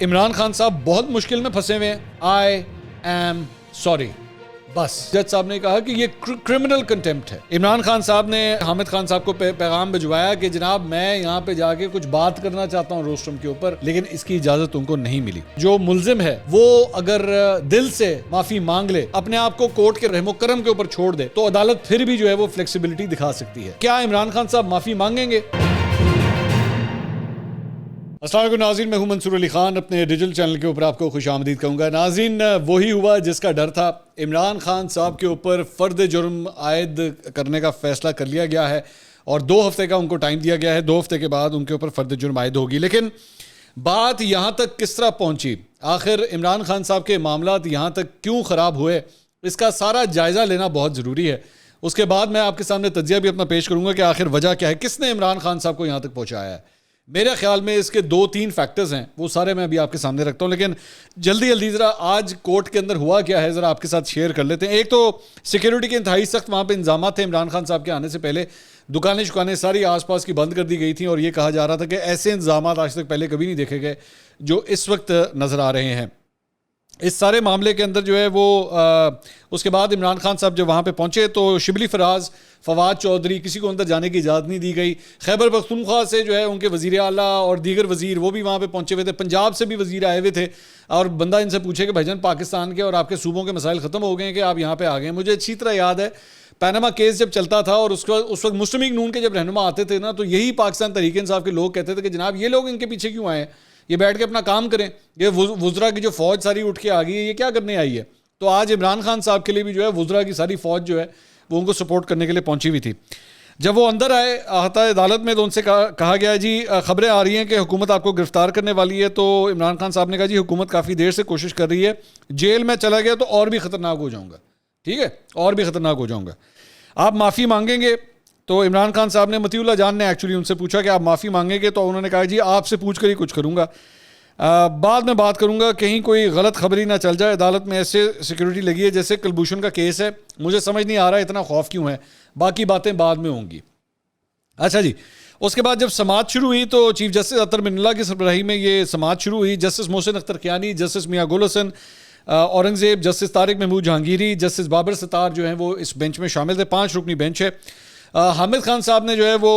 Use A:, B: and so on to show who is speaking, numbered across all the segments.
A: इमरान खान साहब बहुत मुश्किल में फंसे हुए हैं, आई एम सॉरी। बस जज साहब ने कहा कि ये क्रिमिनल कंटेम्प्ट है। इमरान खान साहब ने हामिद खान साहब को पैगाम भिजवाया कि जनाब मैं यहाँ पे जाके कुछ बात करना चाहता हूँ रोस्ट्रम के ऊपर, लेकिन इसकी इजाजत उनको नहीं मिली। जो मुल्जिम है वो अगर दिल से माफी मांग ले, अपने आप को कोर्ट के रहमो करम के ऊपर छोड़ दे, तो अदालत फिर भी जो है वो फ्लेक्सिबिलिटी दिखा सकती है। क्या इमरान खान साहब माफी मांगेंगे? अस्सलाम वालेकुम नाज़रीन, मैं हूं मंसूर अली खान। अपने डिजिटल चैनल के ऊपर आपको खुशामदीद कहूँगा। नाज़रीन, वही हुआ जिसका डर था। इमरान खान साहब के ऊपर फ़र्द जुर्म आयद करने का फ़ैसला कर लिया गया है और 2 हफ्ते का उनको टाइम दिया गया है। 2 हफ्ते के बाद उनके ऊपर फ़र्द जुर्म आयद होगी। लेकिन बात यहाँ तक किस तरह पहुँची, आखिर इमरान खान साहब के मामलात यहाँ तक क्यों ख़राब हुए, इसका सारा जायज़ा लेना बहुत ज़रूरी है। उसके बाद मैं आपके सामने तज्ज़िया भी अपना पेश करूँगा कि आखिर वजह क्या है, किसने इमरान खान साहब को यहाँ तक पहुँचाया है। मेरे ख्याल में इसके 2-3 फैक्टर्स हैं, वो सारे मैं अभी आपके सामने रखता हूँ। लेकिन जल्दी जल्दी ज़रा आज कोर्ट के अंदर हुआ क्या है ज़रा आपके साथ शेयर कर लेते हैं। एक तो सिक्योरिटी के इंतहाई सख्त वहाँ पे इंतजाम थे। इमरान खान साहब के आने से पहले दुकानें शुकानें सारी आसपास की बंद कर दी गई थी और ये कहा जा रहा था कि ऐसे इंतजाम आज तक पहले कभी नहीं देखे गए जो इस वक्त नज़र आ रहे हैं। इस सारे मामले के अंदर जो है वो उसके बाद इमरान खान साहब जब वहाँ पे पहुँचे तो शिबली फराज, फवाद चौधरी, किसी को अंदर जाने की इजाज़त नहीं दी गई। खैबर पख्तूनख्वा से जो है उनके वज़ीर आला और दीगर वज़ीर वो भी वहाँ पे पहुँचे हुए थे। पंजाब से भी वज़ीर आए हुए थे और बंदा इनसे पूछे कि भाईजान पाकिस्तान के और आपके सूबों के मसाइल ख़त्म हो गए हैं कि आप यहाँ पर आ गए। मुझे अच्छी तरह याद है पैनामा केस जब चलता था और उस वक्त मुस्लिम लीग नून के जब रहनुमा आते थे ना, तो यही पाकिस्तान तहरीक इंसाफ के लोग कहते थे कि जनाब ये लोग इनके पीछे क्यों आए, ये बैठ के अपना काम करें, ये वुज़रा की जो फ़ौज सारी उठ के आ गई है ये क्या करने आई है। तो आज इमरान खान साहब के लिए भी जो है वुज़रा की सारी फ़ौज जो है वो उनको सपोर्ट करने के लिए पहुंची हुई थी। जब वो अंदर आए अहता अदालत में तो उनसे कहा गया जी खबरें आ रही हैं कि हुकूमत आपको गिरफ्तार करने वाली है। तो इमरान खान साहब ने कहा जी हुकूमत काफ़ी देर से कोशिश कर रही है, जेल में चला गया तो और भी ख़तरनाक हो जाऊँगा, ठीक है, और भी ख़तरनाक हो जाऊँगा, आप माफ़ी मांगेंगे। तो इमरान खान साहब ने, मतीउल्लाह जान ने एक्चुअली उनसे पूछा कि आप माफ़ी मांगेंगे, तो उन्होंने कहा जी आपसे पूछ कर ही कुछ करूँगा, बाद में बात करूंगा, कहीं कोई गलत खबरी ना चल जाए। अदालत में ऐसे सिक्योरिटी लगी है जैसे कुलभूषण का केस है, मुझे समझ नहीं आ रहा इतना खौफ क्यों है, बाकी बातें बाद में होंगी। अच्छा जी, उसके बाद जब समाअत शुरू हुई तो चीफ जस्टिस अतर मिन्नल्लाह की सरबराही में ये समाअत शुरू हुई। जस्टिस मोहसिन अख्तर कियानी, जस्टिस मियां गुल हसन औरंगज़ेब, जस्टिस तारिक महमूद जहांगीरी, जस्टिस बाबर सत्तार जो हैं वो इस बेंच में शामिल थे। 5 रुकनी बेंच है। हामिद खान साहब ने जो है वो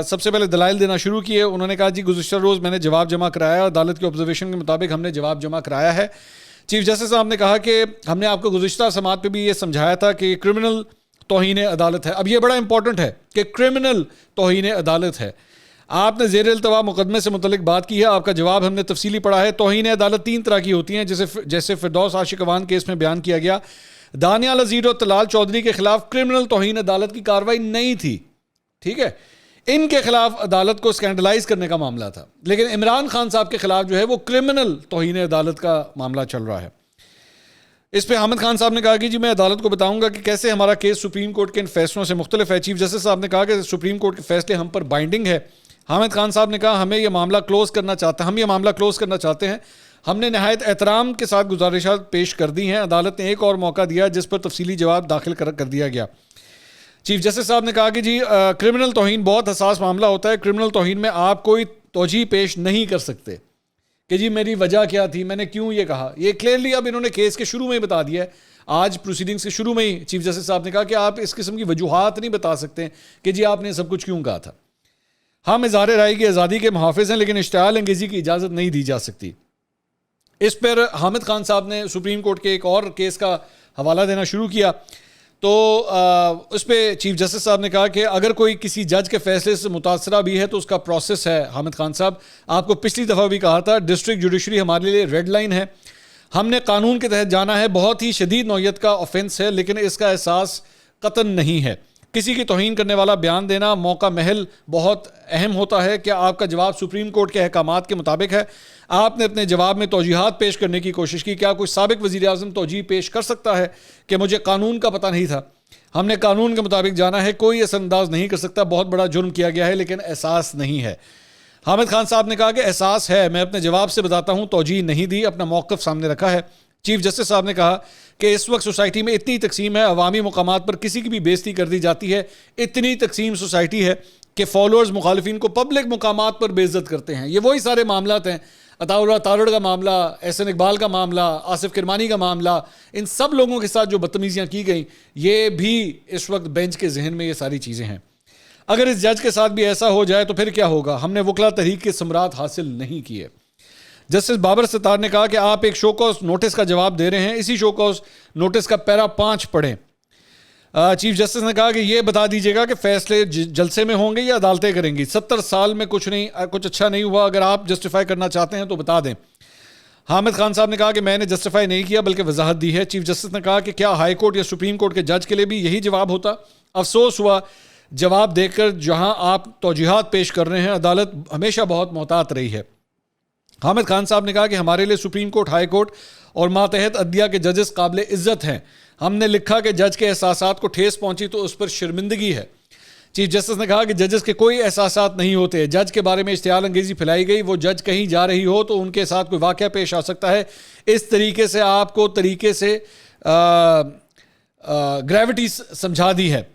A: सबसे पहले दलाइल देना शुरू किए। उन्होंने कहा जी गुज़िश्ता रोज़ मैंने जवाब जमा कराया, अदालत के ऑब्जर्वेशन के मुताबिक हमने जवाब जमा कराया है। चीफ जस्टिस साहब ने कहा कि हमने आपको गुज़िश्ता समाअत पे भी ये समझाया था कि क्रिमिनल तौहीन अदालत है। अब ये बड़ा इंपॉर्टेंट है कि क्रिमिनल तौहीन अदालत है। आपने ज़ेर इल्तवा मुकदमे से मुतल्लिक बात की है, आपका जवाब हमने तफसीली पढ़ा है। तौहीन अदालत 3 तरह की होती हैं, जैसे फिरदौस आशिक अवान केस में बयान किया गया, दानियाल अज़ीर और तलाल चौधरी के खिलाफ क्रिमिनल तौहीन अदालत की कार्रवाई नहीं थी, ठीक है, इनके खिलाफ अदालत को स्कैंडलाइज करने का मामला था। लेकिन इमरान खान साहब के खिलाफ जो है वो क्रिमिनल तौहीन अदालत का मामला चल रहा है। इस पे हामिद खान साहब ने कहा कि जी मैं अदालत को बताऊंगा कि कैसे हमारा केस सुप्रीम कोर्ट के इन फैसलों से मुख्तलिफ है। चीफ जस्टिस साहब ने कहा कि सुप्रीम कोर्ट के फैसले हम पर बाइंडिंग है। हामिद खान साहब ने कहा हम ये मामला क्लोज करना चाहते हैं। हमने नहायत एहतराम के साथ गुजारिशात पेश कर दी हैं। अदालत ने एक और मौका दिया जिस पर तफसीली जवाब दाखिल कर दिया गया। चीफ जस्टिस साहब ने कहा कि जी क्रिमिनल तौहीन बहुत हसास मामला होता है। क्रिमिनल तौहीन में आप कोई तौजीह पेश नहीं कर सकते कि जी मेरी वजह क्या थी, मैंने क्यों ये कहा। ये क्लियरली अब इन्होंने केस के शुरू में ही बता दिया है। आज प्रोसीडिंग्स के शुरू में ही चीफ जस्टिस साहब ने कहा कि आप इस किस्म की वजूहात नहीं बता सकते कि जी आपने सब कुछ क्यों कहा था। हम इज़हार राय की आज़ादी के मुहाफ़िज़ हैं, लेकिन इश्तिआल अंगेज़ी की इजाज़त नहीं दी जा सकती। इस पर हामिद खान साहब ने सुप्रीम कोर्ट के एक और केस का हवाला देना शुरू किया। तो उस पर चीफ जस्टिस साहब ने कहा कि अगर कोई किसी जज के फैसले से मुतासरा भी है तो उसका प्रोसेस है। हामिद खान साहब, आपको पिछली दफ़ा भी कहा था डिस्ट्रिक्ट जुडिशरी हमारे लिए रेड लाइन है, हमने कानून के तहत जाना है, बहुत ही शदीद नौयत का ऑफेंस है, लेकिन इसका एहसास कतन नहीं है। किसी की तौहीन करने वाला बयान देना मौका महल बहुत अहम होता है। क्या आपका जवाब सुप्रीम कोर्ट के अहकामात के मुताबिक है? आपने अपने जवाब में तौजीहात पेश करने की कोशिश की। क्या कोई साबिक वज़ीर आज़म तौजीह पेश कर सकता है कि मुझे कानून का पता नहीं था, हमने कानून के मुताबिक जाना है, कोई असरअंदाज नहीं कर सकता, बहुत बड़ा जुर्म किया गया है लेकिन एहसास नहीं है। हामिद खान साहब ने कहा कि एहसास है, मैं अपने जवाब से बताता हूँ, तौजीह नहीं दी, अपना मौक़िफ़ सामने रखा है। चीफ जस्टिस साहब ने कहा कि इस वक्त सोसाइटी में इतनी तकसीम है, अवामी मुकामात पर किसी की भी बेइज्जती कर दी जाती है, इतनी तकसीम सोसाइटी है कि फॉलोअर्स मुखालिफिन को पब्लिक मुकामात पर बेइज्जत करते हैं। ये वही सारे मामलात हैं अताउल्लाह तारड़ का मामला, एहसन इकबाल का मामला, आसिफ किरमानी का मामला, इन सब लोगों के साथ जो बदतमीजियाँ की गई, ये भी इस वक्त बेंच के जहन में ये सारी चीज़ें हैं। अगर इस जज के साथ भी ऐसा हो जाए तो फिर क्या होगा? हमने वकला तहरीक के सम्राट हासिल नहीं किए। जस्टिस बाबर सत्तार ने कहा कि आप एक शो कॉज नोटिस का जवाब दे रहे हैं, इसी शो कॉज नोटिस का पैरा 5 पढ़ें। चीफ जस्टिस ने कहा कि ये बता दीजिएगा कि फैसले जलसे में होंगे या अदालतें करेंगी। 70 साल में कुछ अच्छा नहीं हुआ, अगर आप जस्टिफाई करना चाहते हैं तो बता दें। हामिद खान साहब ने कहा कि मैंने जस्टिफाई नहीं किया बल्कि वजाहत दी है। चीफ जस्टिस ने कहा कि क्या हाई कोर्ट या सुप्रीम कोर्ट के जज के लिए भी यही जवाब होता? अफसोस हुआ जवाब देकर, जहां आप तौजीहात पेश कर रहे हैं, अदालत हमेशा बहुत मोहतात रही है। हामिद खान साहब ने कहा कि हमारे लिए सुप्रीम कोर्ट, हाई कोर्ट और मातहत अदलिया के जजेस काबिल इज्जत हैं। हमने लिखा कि जज के एहसासात को ठेस पहुंची तो उस पर शर्मिंदगी है। चीफ जस्टिस ने कहा कि जजेस के कोई एहसासात नहीं होते। जज के बारे में इश्तियाल अंगेजी फैलाई गई, वो जज कहीं जा रही हो तो उनके साथ कोई वाक़या पेश आ सकता है। इस तरीके से आपको ग्रेविटी समझा दी है।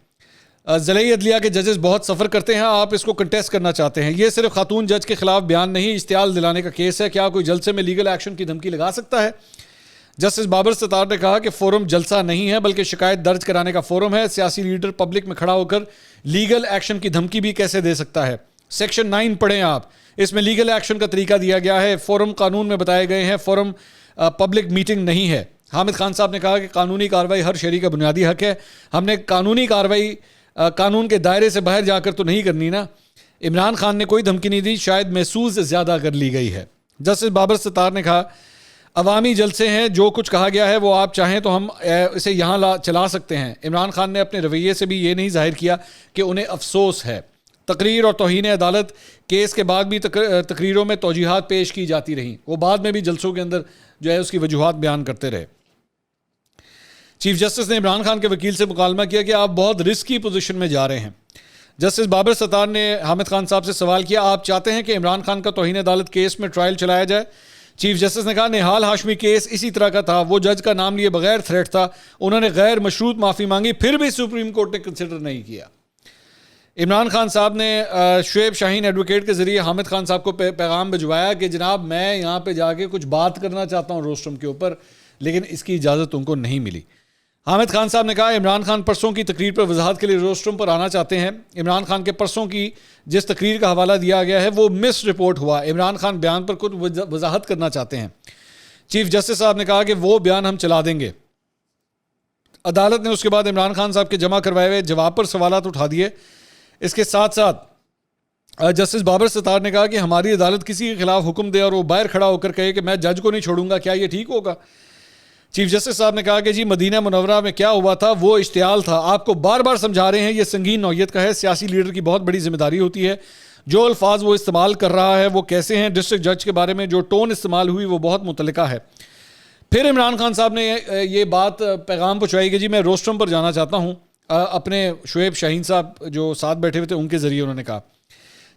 A: ज़िले अदलिया के जजेस बहुत सफ़र करते हैं, आप इसको कंटेस्ट करना चाहते हैं। ये सिर्फ खातून जज के खिलाफ बयान नहीं, इश्तियाल दिलाने का केस है। क्या कोई जलसे में लीगल एक्शन की धमकी लगा सकता है? जस्टिस बाबर सत्तार ने कहा कि फोरम जलसा नहीं है बल्कि शिकायत दर्ज कराने का फोरम है। सियासी लीडर पब्लिक में खड़ा होकर लीगल एक्शन की धमकी भी कैसे दे सकता है? सेक्शन 9 पढ़ें आप, इसमें लीगल एक्शन का तरीका दिया गया है। फोरम कानून में बताए गए हैं, फोरम पब्लिक मीटिंग नहीं है। हामिद खान साहब ने कहा कि कानूनी कार्रवाई हर शहरी का बुनियादी हक है। हमने कानूनी कार्रवाई कानून के दायरे से बाहर जाकर तो नहीं करनी ना। इमरान खान ने कोई धमकी नहीं दी, शायद महसूस ज़्यादा कर ली गई है। जस्टिस बाबर सत्तार ने कहा अवामी जलसे हैं, जो कुछ कहा गया है वो आप चाहें तो हम इसे यहाँ चला सकते हैं। इमरान खान ने अपने रवैये से भी ये नहीं जाहिर किया कि उन्हें अफसोस है। तकरीर और तौहीन अदालत केस के बाद भी तकरीरों में तौजीहात पेश की जाती रहीं, वो बाद में भी जलसों के अंदर जो है उसकी वजूहात बयान करते रहे। चीफ जस्टिस ने इमरान खान के वकील से मुकालमा किया कि आप बहुत रिस्की पोजीशन में जा रहे हैं। जस्टिस बाबर सत्तार ने हामिद खान साहब से सवाल किया, आप चाहते हैं कि इमरान खान का तौहीन अदालत केस में ट्रायल चलाया जाए? चीफ जस्टिस ने कहा निहाल हाशमी केस इसी तरह का था, वो जज का नाम लिए बगैर थ्रेट था, उन्होंने गैर मशरूत माफ़ी मांगी, फिर भी सुप्रीम कोर्ट ने कंसिडर नहीं किया। इमरान खान साहब ने शुएब शाहीन एडवोकेट के ज़रिए हामिद खान साहब को पैगाम भिजवाया कि जनाब मैं यहाँ पे जाके कुछ बात करना चाहता हूँ रोस्ट्रम के ऊपर, लेकिन इसकी इजाज़त उनको नहीं मिली। हामिद खान साहब ने कहा इमरान खान परसों की तकरीर पर वजाहत के लिए रोस्ट्रम पर आना चाहते हैं। इमरान खान के परसों की जिस तकरीर का हवाला दिया गया है वो मिस रिपोर्ट हुआ। इमरान खान बयान पर कुछ वजाहत करना चाहते हैं। चीफ जस्टिस साहब ने कहा कि वो बयान हम चला देंगे। अदालत ने उसके बाद इमरान खान साहब के जमा करवाए हुए जवाब पर सवालात उठा दिए। इसके साथ साथ जस्टिस बाबर सत्तार ने कहा कि हमारी अदालत किसी के खिलाफ हुक्म दे और वो बाहर खड़ा होकर कहे कि मैं जज को नहीं छोड़ूंगा, क्या ये ठीक होगा? चीफ जस्टिस साहब ने कहा कि जी मदीना मुनव्वरा में क्या हुआ था वो इश्तियाल था, आपको बार बार समझा रहे हैं ये संगीन नौयत का है। सियासी लीडर की बहुत बड़ी जिम्मेदारी होती है, जो अल्फाज वो इस्तेमाल कर रहा है वो कैसे हैं। डिस्ट्रिक्ट जज के बारे में जो टोन इस्तेमाल हुई वो बहुत मुतल्लिका है। फिर इमरान खान साहब ने ये बात पैगाम पहुँचाई कि जी मैं रोस्ट्रम पर जाना चाहता हूँ। अपने शुएब शाहीन साहब जो साथ बैठे हुए थे उनके ज़रिए उन्होंने कहा।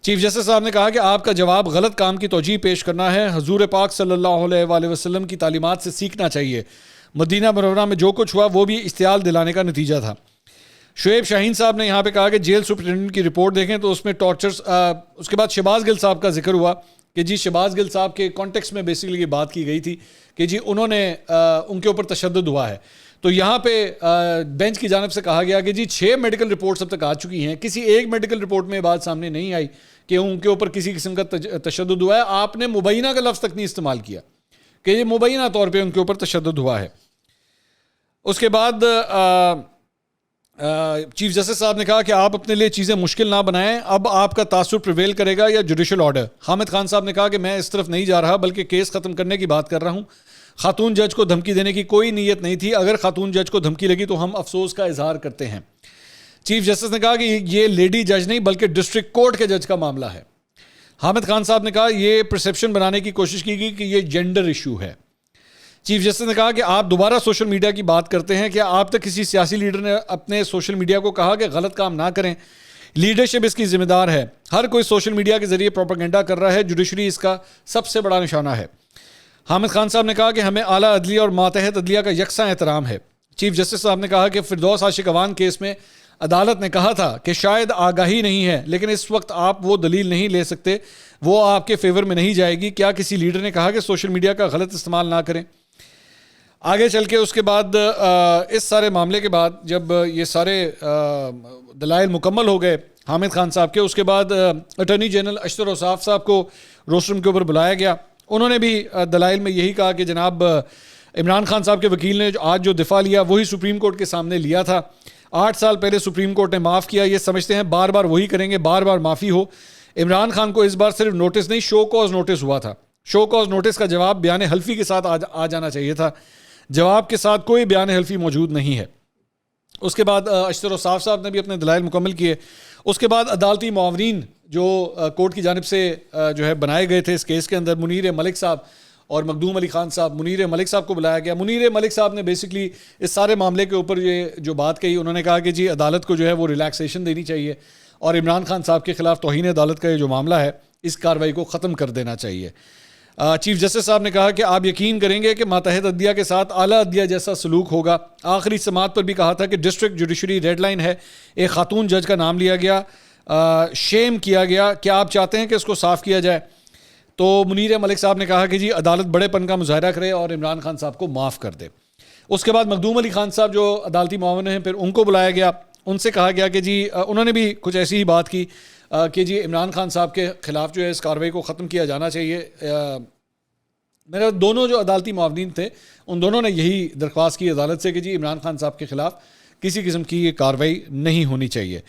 A: चीफ जस्टिस साहब ने कहा कि आपका जवाब गलत काम की तौजीह पेश करना है। हजूर पाक सल्लल्लाहु अलैहि वसल्लम की तालीमात से सीखना चाहिए। मदीना मुनव्वरा में जो कुछ हुआ वो भी इश्तियाल दिलाने का नतीजा था। शुएब शाहीन साहब ने यहाँ पे कहा कि जेल सुपरिटेंडेंट की रिपोर्ट देखें तो उसमें टॉर्चर्स, उसके बाद शहबाज गिल साहब का जिक्र हुआ कि जी शहबाज गिल साहब के कॉन्टेक्स्ट में बेसिकली ये बात की गई थी कि जी उन्होंने उनके ऊपर तशद्दुद हुआ है। तो यहाँ पे बेंच की जानिब से कहा गया कि जी 6 मेडिकल रिपोर्ट्स अब तक आ चुकी हैं, किसी एक मेडिकल रिपोर्ट में बात सामने नहीं आई कि उनके ऊपर किसी किस्म का तशद्दुद हुआ है। आपने मुबैना का लफ्ज़ तक नहीं इस्तेमाल किया कि ये मुबैना तौर पे उनके ऊपर तशद्दुद हुआ है। उसके बाद चीफ जस्टिस साहब ने कहा कि आप अपने लिए चीज़ें मुश्किल ना बनाएं, अब आपका तासुर प्रिवेल करेगा या जुडिशल ऑर्डर। हामिद खान साहब ने कहा कि मैं इस तरफ नहीं जा रहा बल्कि केस ख़त्म करने की बात कर रहा हूँ। खातून जज को धमकी देने की कोई नीयत नहीं थी, अगर खातून जज को धमकी लगी तो हम अफसोस का इजहार करते हैं। चीफ जस्टिस ने कहा कि ये लेडी जज नहीं बल्कि डिस्ट्रिक्ट कोर्ट के जज का मामला है। हामिद खान साहब ने कहा ये परसेप्शन बनाने की कोशिश की गई कि ये जेंडर इशू है। चीफ जस्टिस ने कहा कि आप दोबारा सोशल मीडिया की बात करते हैं, क्या आप तक किसी सियासी लीडर ने अपने सोशल मीडिया को कहा कि गलत काम ना करें? लीडरशिप इसकी जिम्मेदार है। हर कोई सोशल मीडिया के जरिए प्रोपेगेंडा कर रहा है, जुडिशरी इसका सबसे बड़ा निशाना है। हामिद खान साहब ने कहा कि हमें आला अदलिया और मातहत अदलिया का यकसा एहतराम है। चीफ जस्टिस साहब ने कहा कि फिरदौस आशिक अवान केस में अदालत ने कहा था कि शायद आगाही नहीं है, लेकिन इस वक्त आप वो दलील नहीं ले सकते, वो आपके फेवर में नहीं जाएगी। क्या किसी लीडर ने कहा कि सोशल मीडिया का गलत इस्तेमाल ना करें? आगे चल के उसके बाद इस सारे मामले के बाद जब ये सारे दलाइल मुकम्मल हो गए हामिद खान साहब के, उसके बाद अटॉर्नी जनरल अशतर औसाफ साहब को रोस्टरूम के ऊपर बुलाया गया। उन्होंने भी दलाइल में यही कहा कि जनाब इमरान खान साहब के वकील ने आज जो दिफा लिया वही सुप्रीम कोर्ट के सामने लिया था। 8 साल पहले सुप्रीम कोर्ट ने माफ़ किया, ये समझते हैं बार बार वही करेंगे, बार बार माफ़ी हो। इमरान खान को इस बार सिर्फ नोटिस नहीं, शो कॉज नोटिस हुआ था। शो कॉज नोटिस का जवाब बयान हल्फी के साथ आ जाना चाहिए था। जवाब के साथ कोई बयान हल्फी मौजूद नहीं है। उसके बाद अशतर औसाफ साहब ने भी अपने दलाइल मुकम्मल किए। उसके बाद अदालती मुआवरीन जो कोर्ट की जानिब से जो है बनाए गए थे इस केस के अंदर, मुनीर मलिक साहब और मखदूम अली खान साहब, मुनीर मलिक साहब को बुलाया गया। मुनीर मलिक साहब ने बेसिकली इस सारे मामले के ऊपर ये जो बात कही, उन्होंने कहा कि जी अदालत को जो है वो रिलैक्सेशन देनी चाहिए और इमरान खान साहब के खिलाफ तौहीन अदालत का ये जो मामला है इस कार्रवाई को ख़त्म कर देना चाहिए। चीफ जस्टिस साहब ने कहा कि आप यकीन करेंगे कि मातहत अदलिया के साथ आला अदलिया जैसा सलूक होगा। आखिरी समात पर भी कहा था कि डिस्ट्रिक्ट जुडिशरी रेड लाइन है, एक खातून जज का नाम लिया गया, शेम किया गया। क्या आप चाहते हैं कि इसको साफ़ किया जाए? तो मुनीर मलिक साहब ने कहा कि जी अदालत बड़ेपन का मुजाहरा करे और इमरान खान साहब को माफ़ कर दे। उसके बाद मखदूम अली खान साहब जो अदालती मुआवन हैं, फिर उनको बुलाया गया। उनसे कहा गया कि जी उन्होंने भी कुछ ऐसी ही बात की कि जी इमरान खान साहब के ख़िलाफ़ जो है इस कार्रवाई को ख़त्म किया जाना चाहिए। मेरा दोनों जो अदालती मुआवनीन थे उन दोनों ने यही दरख्वास्त की अदालत से कि जी इमरान खान साहब के ख़िलाफ़ किसी किस्म की ये कार्रवाई नहीं होनी चाहिए।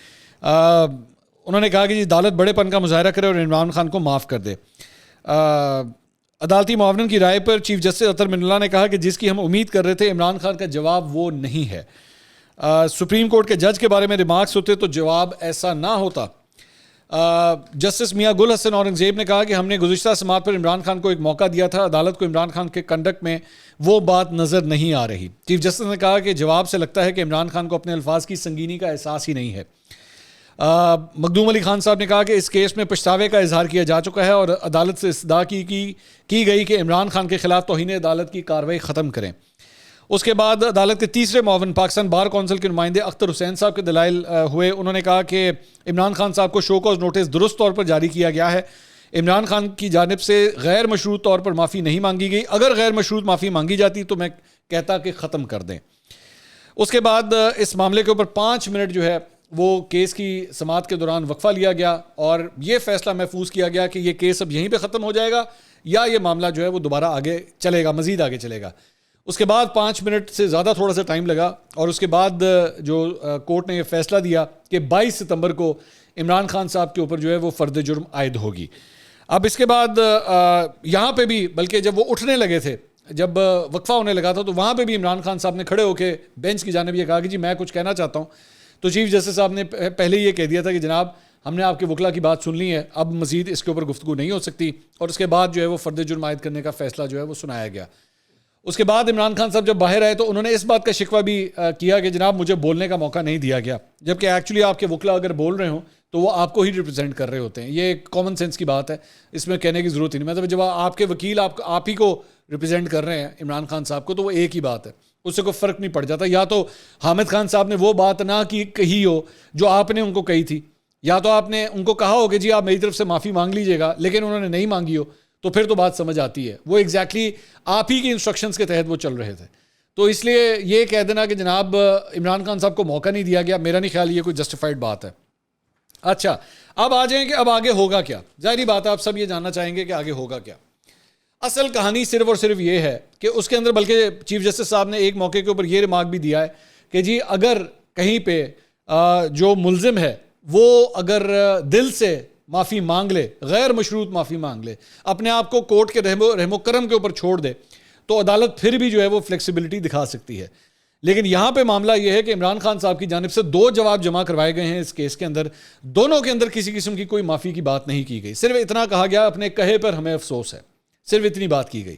A: उन्होंने कहा कि जी अदालत बड़ेपन का मुजाहरा करे और इमरान खान को माफ़ कर दे। अदालती मुआवनन की राय पर चीफ जस्टिस अतर मिनल्ला ने कहा कि जिसकी हम उम्मीद कर रहे थे इमरान खान का जवाब वो नहीं है। सुप्रीम कोर्ट के जज के बारे में रिमार्क्स होते तो जवाब ऐसा ना होता। जस्टिस मियां गुल हसन औरंगजेब ने कहा कि हमने गुज़िश्ता समात पर इमरान खान को एक मौका दिया था, अदालत को इमरान खान के कंडक्ट में वो बात नज़र नहीं आ रही। चीफ जस्टिस ने कहा कि जवाब से लगता है कि इमरान खान को अपने अल्फाज की संगीनी का एहसास ही नहीं है। मखदूम अली खान साहब ने कहा कि इस केस में पछतावे का इजहार किया जा चुका है और अदालत से इस्तदा की गई कि इमरान खान के खिलाफ तौहीन अदालत की कार्रवाई ख़त्म करें। उसके बाद अदालत के तीसरे मुआवन पाकिस्तान बार कौंसिल के नुमाइंदे अख्तर हुसैन साहब के दलाइल हुए। उन्होंने कहा कि इमरान खान साहब को शो कॉज नोटिस दुरुस्त तौर पर जारी किया गया है। इमरान खान की जानिब से गैर मशरूत तौर पर माफ़ी नहीं मांगी गई। अगर गैर मशरूत माफ़ी मांगी जाती तो मैं कहता कि ख़त्म कर दें। उसके बाद इस मामले के ऊपर 5 मिनट जो है वो केस की समात के दौरान वक्फा लिया गया और ये फैसला महफूज किया गया कि ये केस अब यहीं पे ख़त्म हो जाएगा या ये मामला जो है वो दोबारा आगे चलेगा, मज़ीद आगे चलेगा। उसके बाद 5 मिनट से ज़्यादा थोड़ा सा टाइम लगा और उसके बाद जो कोर्ट ने ये फैसला दिया कि 22 सितंबर को इमरान खान साहब के ऊपर जो है वो फ़र्द जुर्म आयद होगी। अब इसके बाद यहाँ पे भी, बल्कि जब वो उठने लगे थे, जब वक्फा होने लगा था, तो वहाँ पे भी इमरान खान साहब ने खड़े होकर बेंच की जानिब ये कहा कि जी मैं कुछ कहना चाहता हूँ। तो चीफ जस्टिस साहब ने पहले ये कह दिया था कि जनाब हमने आपके वकला की बात सुन ली है, अब मज़ीद इसके ऊपर गुफ्तगू नहीं हो सकती। और उसके बाद जो है वो फ़र्द जुर्म आयद करने का फ़ैसला जो है वो सुनाया गया। उसके बाद इमरान खान साहब जब बाहर आए तो उन्होंने इस बात का शिकवा भी किया कि जनाब मुझे बोलने का मौका नहीं दिया गया, जबकि एक्चुअली आपके वकला अगर बोल रहे हों तो वो आपको ही रिप्रेजेंट कर रहे होते हैं। ये कॉमन सेंस की बात है, इसमें कहने की ज़रूरत ही नहीं। मतलब जब आपके वकील आप ही को रिप्रेजेंट कर रहे हैं इमरान खान साहब को, तो वो एक ही बात है, उससे कोई फ़र्क नहीं पड़ जाता। या तो हामिद खान साहब ने वो बात ना कही हो जो आपने उनको कही थी, या तो आपने उनको कहा हो कि जी आप मेरी तरफ से माफ़ी मांग लीजिएगा, लेकिन उन्होंने नहीं मांगी हो, तो फिर तो बात समझ आती है। वो एग्जैक्टली आप ही की इंस्ट्रक्शंस के तहत वो चल रहे थे। तो इसलिए ये कह देना कि जनाब इमरान खान साहब को मौका नहीं दिया गया, मेरा नहीं ख्याल ये कोई जस्टिफाइड बात है। अच्छा, अब आ जाएं कि अब आगे होगा क्या। जाहिर बात है आप सब ये जानना चाहेंगे कि आगे होगा क्या। असल कहानी सिर्फ और सिर्फ ये है कि उसके अंदर, बल्कि चीफ जस्टिस साहब ने एक मौके के ऊपर ये रिमार्क भी दिया है कि जी अगर कहीं पे जो मुल्जिम है वो अगर दिल से माफ़ी मांग ले, गैर मशरूत माफ़ी मांग ले, अपने आप को कोर्ट के रहमो करम के ऊपर छोड़ दे, तो अदालत फिर भी जो है वो फ्लेक्सिबिलिटी दिखा सकती है। लेकिन यहाँ पे मामला ये है कि इमरान खान साहब की जानिब से 2 जवाब जमा करवाए गए हैं इस केस के अंदर। दोनों के अंदर किसी किस्म की कोई माफ़ी की बात नहीं की गई। सिर्फ इतना कहा गया अपने कहे पर हमें अफसोस है, सिर्फ इतनी बात की गई।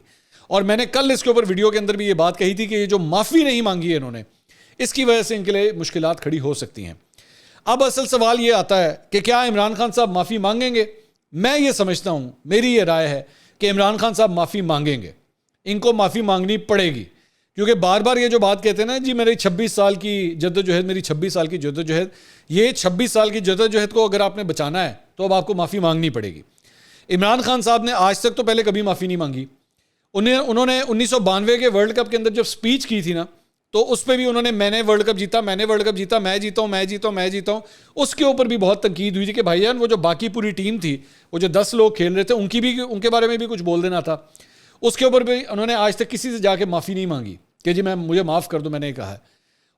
A: और मैंने कल इसके ऊपर वीडियो के अंदर भी ये बात कही थी कि ये जो माफ़ी नहीं मांगी है इन्होंने, इसकी वजह से इनके लिए मुश्किलात खड़ी हो सकती हैं। अब असल सवाल ये आता है कि क्या इमरान खान साहब माफ़ी मांगेंगे? मैं ये समझता हूँ, मेरी ये राय है कि इमरान खान साहब माफ़ी मांगेंगे, इनको माफ़ी मांगनी पड़ेगी, क्योंकि बार बार ये जो बात कहते हैं ना जी मेरी 26 साल की जद्दोजहद, मेरी 26 साल की जद्दोजहद, ये 26 साल की जद्दोजहद को अगर आपने बचाना है तो अब आपको माफ़ी मांगनी पड़ेगी। इमरान खान साहब ने आज तक तो पहले कभी माफ़ी नहीं मांगी। उन्होंने 1992 के वर्ल्ड कप के अंदर जब स्पीच की थी ना, तो उस पर भी उन्होंने मैंने वर्ल्ड कप जीता, मैंने वर्ल्ड कप जीता, मैं जीता हूँ, मैं जीता हूँ, मैं जीता हूँ, उसके ऊपर भी बहुत तनकीद हुई थी कि भाईजान वो जो बाकी पूरी टीम थी, वो जो 10 लोग खेल रहे थे, उनके बारे में भी कुछ बोल देना था। उसके ऊपर भी उन्होंने आज तक किसी से जाके माफ़ी नहीं मांगी कि जी मुझे माफ़ कर दो, मैंने कहा है।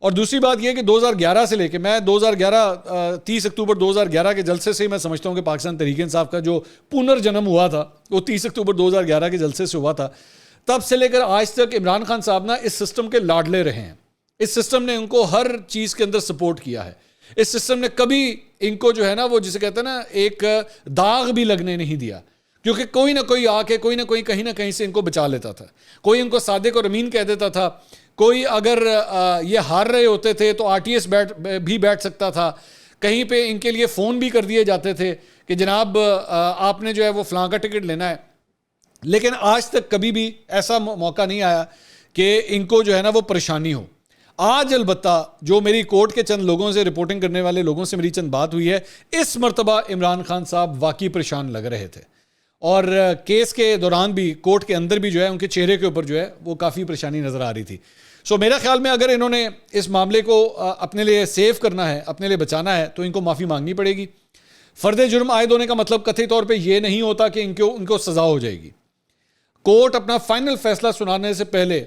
A: और दूसरी बात यह कि 2011 से लेके मैं 2011 30 अक्टूबर 2011 के जलसे से ही मैं समझता हूँ कि पाकिस्तान तहरीक इंसाफ का जो पुनर्जन्म हुआ था वो 30 अक्टूबर 2011 के जलसे से हुआ था। तब से लेकर आज तक इमरान खान साहब ना इस सिस्टम के लाडले रहे हैं। इस सिस्टम ने उनको हर चीज़ के अंदर सपोर्ट किया है। इस सिस्टम ने कभी इनको जो है ना वो जिसे कहते हैं ना एक दाग भी लगने नहीं दिया, क्योंकि कोई ना कोई आके कोई ना कोई कहीं ना कहीं से इनको बचा लेता था। कोई इनको सादिक और अमीन कह देता था, कोई अगर ये हार रहे होते थे तो RTS भी बैठ सकता था, कहीं पे इनके लिए फ़ोन भी कर दिए जाते थे कि जनाब आपने जो है वो फ़लाँ का टिकट लेना है। लेकिन आज तक कभी भी ऐसा मौका नहीं आया कि इनको जो है ना वो परेशानी हो। आज अलबत्ता जो मेरी कोर्ट के चंद लोगों से, रिपोर्टिंग करने वाले लोगों से मेरी चंद बात हुई है, इस मरतबा इमरान खान साहब वाकई परेशान लग रहे थे। और केस के दौरान भी कोर्ट के अंदर भी जो है उनके चेहरे के ऊपर जो है वो काफ़ी परेशानी नज़र आ रही थी। सो मेरा ख्याल में अगर इन्होंने इस मामले को अपने लिए सेव करना है, अपने लिए बचाना है, तो इनको माफ़ी मांगनी पड़ेगी। फ़र्द जुर्म आयद होने का मतलब कथित तौर पे ये नहीं होता कि इनको सज़ा हो जाएगी। कोर्ट अपना फाइनल फैसला सुनाने से पहले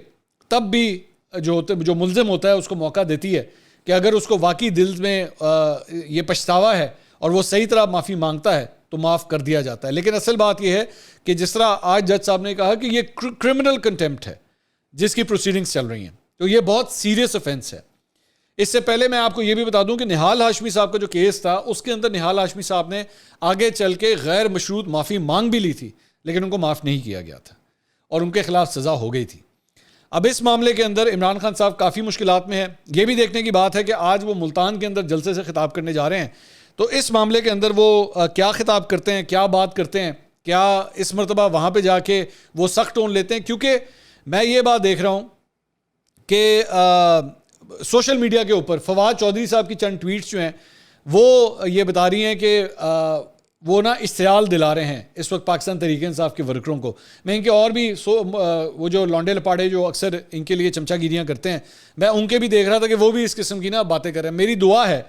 A: तब भी जो मुल्ज़िम होता है उसको मौका देती है कि अगर उसको वाकई दिल में ये पछतावा है और वो सही तरह माफ़ी मांगता है तो माफ़ कर दिया जाता है। लेकिन असल बात यह है कि जिस तरह आज जज साहब ने कहा कि ये क्रिमिनल कंटेम्प्ट है जिसकी प्रोसीडिंग्स चल रही हैं, तो ये बहुत सीरियस ऑफेंस है। इससे पहले मैं आपको ये भी बता दूं कि निहाल हाशमी साहब का जो केस था उसके अंदर निहाल हाशमी साहब ने आगे चल के गैर मशरूत माफ़ी मांग भी ली थी, लेकिन उनको माफ़ नहीं किया गया था और उनके खिलाफ सज़ा हो गई थी। अब इस मामले के अंदर इमरान खान साहब काफ़ी मुश्किलात में है। ये भी देखने की बात है कि आज वो मुल्तान के अंदर जलसे से खिताब करने जा रहे हैं, तो इस मामले के अंदर वो क्या खिताब करते हैं, क्या बात करते हैं, क्या इस मरतबा वहाँ पे जाके वो सख्त टोन लेते हैं। क्योंकि मैं ये बात देख रहा हूँ कि सोशल मीडिया के ऊपर फवाद चौधरी साहब की चंद ट्वीट्स जो हैं वो ये बता रही हैं कि वो ना इश्तियाल दिला रहे हैं इस वक्त पाकिस्तान तहरीक इंसाफ के वर्करों को। मैं इनके और भी वो जो लौंडे लपाड़े जो अक्सर इनके लिए चमचागिरियाँ करते हैं, मैं उनके भी देख रहा था कि वो भी इस किस्म की ना बातें कर रहे हैं। मेरी दुआ है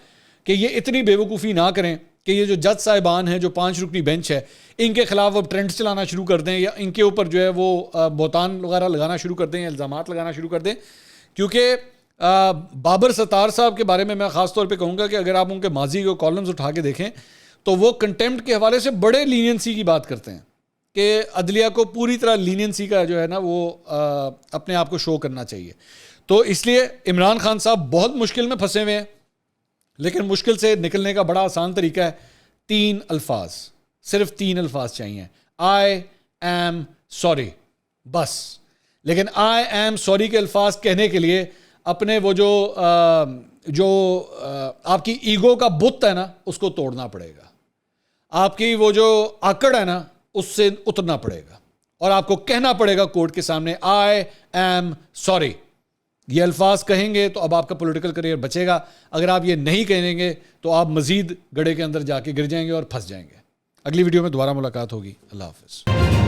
A: कि ये इतनी बेवकूफ़ी ना करें कि ये जो जज साहिबान हैं, जो 5 रुकनी बेंच है, इनके खिलाफ अब ट्रेंड चलाना शुरू कर दें या इनके ऊपर जो है वो बोतान वगैरह लगाना शुरू कर दें या इल्ज़ामात लगाना शुरू कर दें। क्योंकि बाबर सत्तार साहब के बारे में मैं ख़ास तौर पे कहूँगा कि अगर आप उनके माजी के कॉलम्स उठा के देखें तो वो कंटेम्प्ट के हवाले से बड़े लीनियंसी की बात करते हैं कि अदलिया को पूरी तरह लीनियंसी का जो है ना वो अपने आप को शो करना चाहिए। तो इसलिए इमरान खान साहब बहुत मुश्किल में फंसे हुए हैं, लेकिन मुश्किल से निकलने का बड़ा आसान तरीका है। 3 अल्फाज, सिर्फ 3 अल्फाज चाहिए, आई एम सॉरी, बस। लेकिन आई एम सॉरी के अल्फाज कहने के लिए अपने वो जो आपकी ईगो का बुत है ना उसको तोड़ना पड़ेगा, आपकी वो जो आकड़ है ना उससे उतरना पड़ेगा और आपको कहना पड़ेगा कोर्ट के सामने आई एम सॉरी। ये अल्फाज कहेंगे तो अब आपका पॉलिटिकल करियर बचेगा। अगर आप ये नहीं कहेंगे तो आप मजीद गड्ढे के अंदर जाके गिर जाएंगे और फंस जाएंगे। अगली वीडियो में दोबारा मुलाकात होगी। अल्लाह हाफिज़।